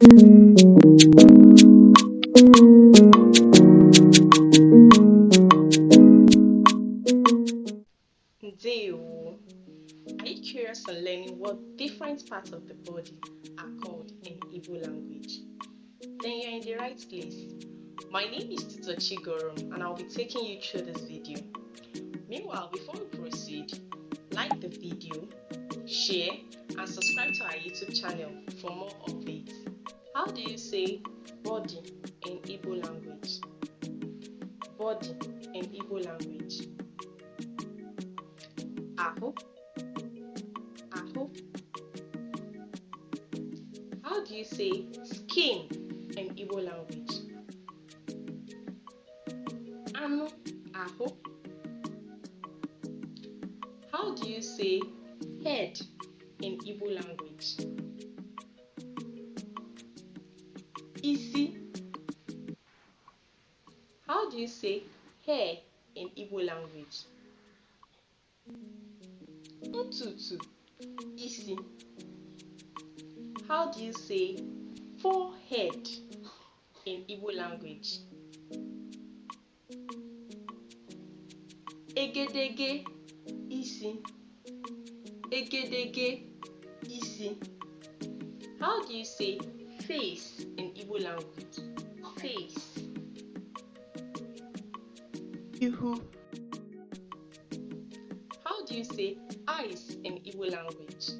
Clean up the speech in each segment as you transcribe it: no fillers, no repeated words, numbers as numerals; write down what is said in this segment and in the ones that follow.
Ndewo. Are you curious on learning what different parts of the body are called in Igbo language? Then you're in the right place. My name is Tuto Chigorum and I'll be taking you through this video. Meanwhile, before we proceed, like the video, share and subscribe to our YouTube channel for more updates. How do you say body in Igbo language? Body in Igbo language. Aho. Aho. How do you say skin in Igbo language? Anu. Aho. How do you say head in Igbo language? Isi. How do you say hair in Igbo language? Ntutu. Isi. How do you say forehead in Igbo language? Egedege. Isi. Egedege. Isi. How do you say face in Igbo language? Face. Ihu. How do you say eyes in Igbo language?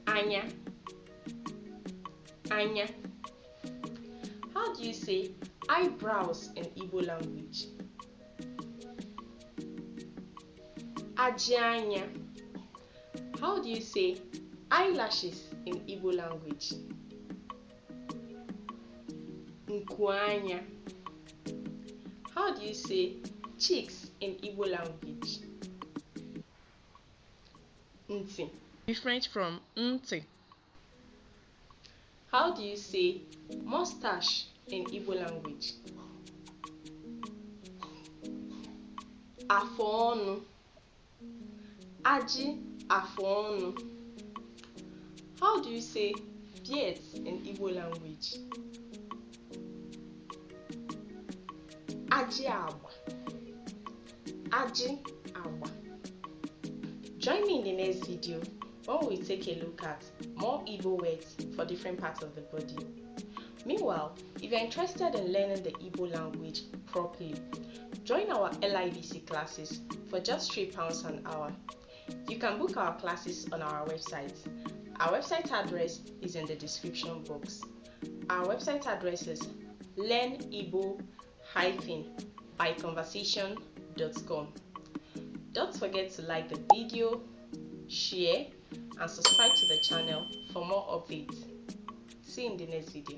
Anya. Anya. How do you say eyebrows in Igbo language? Ajianya. How do you say eyelashes in Igbo language? Nkuanya. How do you say cheeks in Igbo language? Nti. Different from nti. How do you say mustache in Igbo language? Afonu. Aji afonu. How do you say beards in Igbo language? Aji agba. Aji agba. Join me in the next video when we take a look at more Igbo words for different parts of the body. Meanwhile, if you're interested in learning the Igbo language properly, join our LIBC classes for just £3 an hour. You can book our classes on our website. Our website address is in the description box. Our website address is learnibo-byconversation.com. Don't forget to like the video, share, and subscribe to the channel for more updates. See you in the next video.